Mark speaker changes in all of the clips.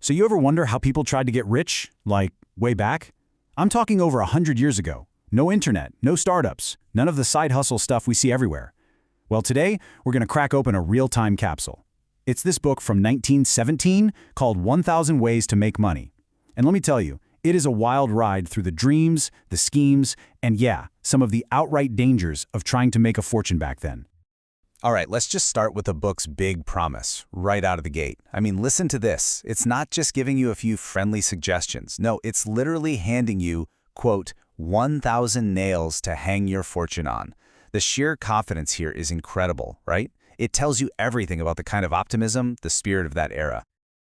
Speaker 1: So you ever wonder how people tried to get rich, like way back? I'm talking over 100 years ago. No internet, no startups, none of the side hustle stuff we see everywhere. Well, today, we're going to crack open a real-time capsule. It's this book from 1917 called 1,000 Ways to Make Money. And let me tell you, it is a wild ride through the dreams, the schemes, and yeah, some of the outright dangers of trying to make a fortune back then.
Speaker 2: All right, let's just start with the book's big promise, right out of the gate. I mean, listen to this. It's not just giving you a few friendly suggestions. No, it's literally handing you, quote, 1,000 nails to hang your fortune on. The sheer confidence here is incredible, right? It tells you everything about the kind of optimism, the spirit of that era.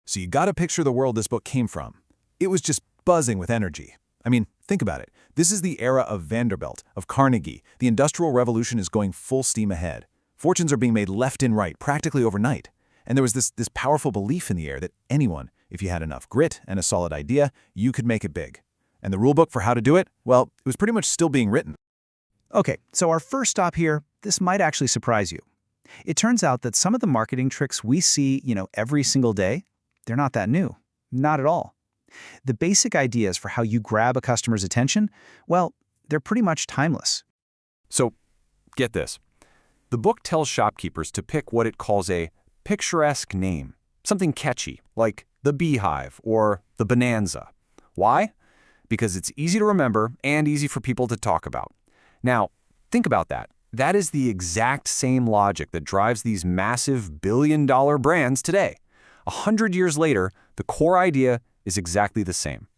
Speaker 3: So you gotta picture the world this book came from. It was just buzzing with energy. I mean, think about it. This is the era of Vanderbilt, of Carnegie. The Industrial Revolution is going full steam ahead. Fortunes are being made left and right, practically overnight. And there was this powerful belief in the air that anyone, if you had enough grit and a solid idea, you could make it big. And the rulebook for how to do it, well, it was pretty much still being written.
Speaker 4: Okay, so our first stop here, this might actually surprise you. It turns out that some of the marketing tricks we see, every single day, they're not that new. Not at all. The basic ideas for how you grab a customer's attention, well, they're pretty much timeless.
Speaker 5: So, get this. The book tells shopkeepers to pick what it calls a picturesque name, something catchy, like the Beehive or the Bonanza. Why? Because it's easy to remember and easy for people to talk about. Now, think about that. That is the exact same logic that drives these massive billion-dollar brands today. 100 years later, the core idea is exactly the same.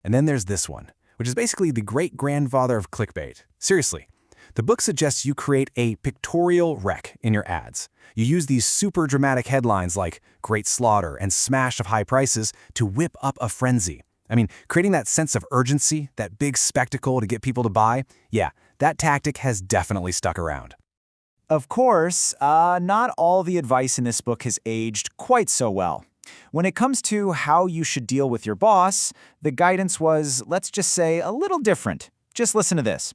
Speaker 2: And then there's this one, which is basically the great-grandfather of clickbait. Seriously. The book suggests you create a pictorial wreck in your ads. You use these super dramatic headlines like Great Slaughter and Smash of High Prices to whip up a frenzy. I mean, creating that sense of urgency, that big spectacle to get people to buy, yeah, that tactic has definitely stuck around.
Speaker 4: Of course, not all the advice in this book has aged quite so well. When it comes to how you should deal with your boss, the guidance was, let's just say, a little different. Just listen to this.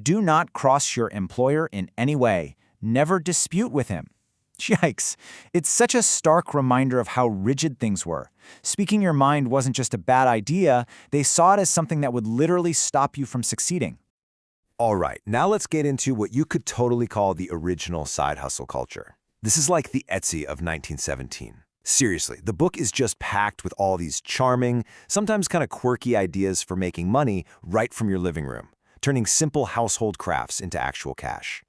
Speaker 4: Do not cross your employer in any way. Never dispute with him. Yikes. It's such a stark reminder of how rigid things were. Speaking your mind wasn't just a bad idea, they saw it as something that would literally stop you from succeeding.
Speaker 6: All right, now let's get into what you could totally call the original side hustle culture. This is like the Etsy of 1917. Seriously, the book is just packed with all these charming, sometimes kind of quirky ideas for making money right from your living room, turning simple household crafts into actual cash.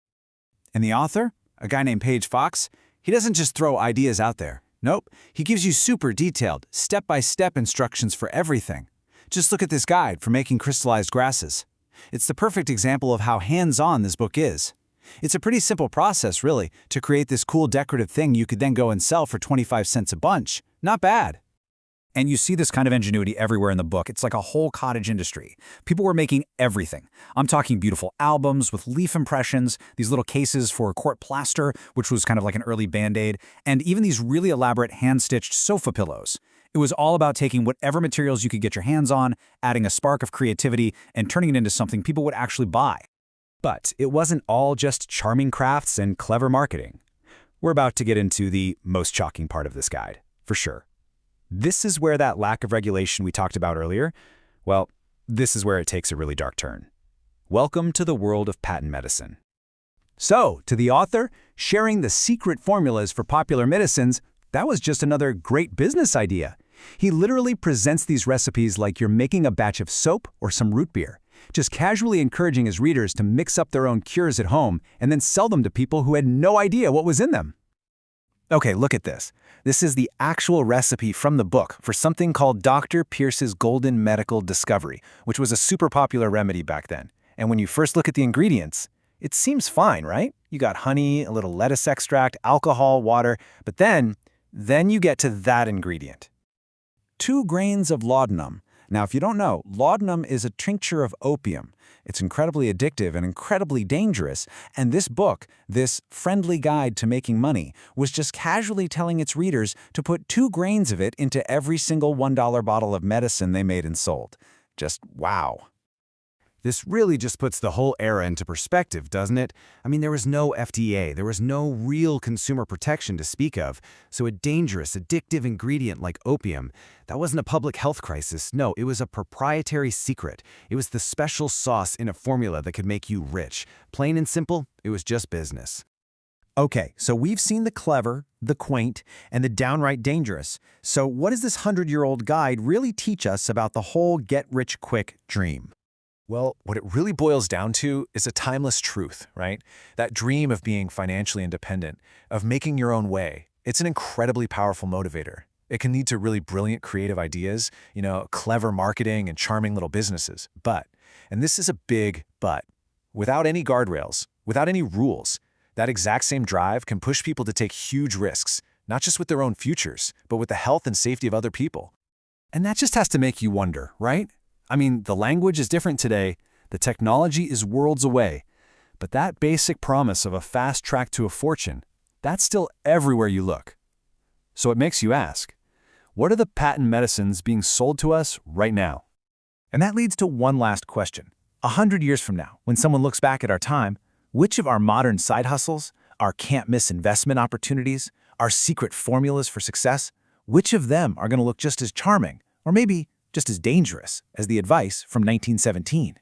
Speaker 1: And the author, a guy named Paige Fox, he doesn't just throw ideas out there. Nope, he gives you super detailed, step-by-step instructions for everything. Just look at this guide for making crystallized grasses. It's the perfect example of how hands-on this book is. It's a pretty simple process, really, to create this cool decorative thing you could then go and sell for 25 cents a bunch. Not bad. And you see this kind of ingenuity everywhere in the book. It's like a whole cottage industry. People were making everything. I'm talking beautiful albums with leaf impressions, these little cases for court plaster, which was kind of like an early Band-Aid, and even these really elaborate hand-stitched sofa pillows. It was all about taking whatever materials you could get your hands on, adding a spark of creativity, and turning it into something people would actually buy. But it wasn't all just charming crafts and clever marketing. We're about to get into the most shocking part of this guide, for sure. This is where that lack of regulation we talked about earlier, well, this is where it takes a really dark turn. Welcome to the world of patent medicine. So, to the author, sharing the secret formulas for popular medicines, that was just another great business idea. He literally presents these recipes like you're making a batch of soap or some root beer, just casually encouraging his readers to mix up their own cures at home and then sell them to people who had no idea what was in them. Okay, look at this. This is the actual recipe from the book for something called Dr. Pierce's Golden Medical Discovery, which was a super popular remedy back then. And when you first look at the ingredients, it seems fine, right? You got honey, a little lettuce extract, alcohol, water, but then you get to that ingredient. 2 grains of laudanum. Now, if you don't know, laudanum is a tincture of opium. It's incredibly addictive and incredibly dangerous, and this book, this friendly guide to making money, was just casually telling its readers to put 2 grains of it into every single $1 bottle of medicine they made and sold. Just wow.
Speaker 2: This really just puts the whole era into perspective, doesn't it? I mean, there was no FDA, there was no real consumer protection to speak of, so a dangerous, addictive ingredient like opium, that wasn't a public health crisis. No, it was a proprietary secret. It was the special sauce in a formula that could make you rich. Plain and simple, it was just business.
Speaker 4: Okay, so we've seen the clever, the quaint, and the downright dangerous. So what does this 100-year-old guide really teach us about the whole get-rich-quick dream?
Speaker 3: Well, what it really boils down to is a timeless truth, right? That dream of being financially independent, of making your own way. It's an incredibly powerful motivator. It can lead to really brilliant creative ideas, clever marketing and charming little businesses. But, and this is a big but, without any guardrails, without any rules, that exact same drive can push people to take huge risks, not just with their own futures, but with the health and safety of other people.
Speaker 5: And that just has to make you wonder, right? I mean, the language is different today, the technology is worlds away, but that basic promise of a fast track to a fortune, that's still everywhere you look. So it makes you ask, what are the patent medicines being sold to us right now?
Speaker 4: And that leads to one last question. 100 years from now, when someone looks back at our time, which of our modern side hustles, our can't-miss investment opportunities, our secret formulas for success, which of them are going to look just as charming, or maybe just as dangerous as the advice from 1917?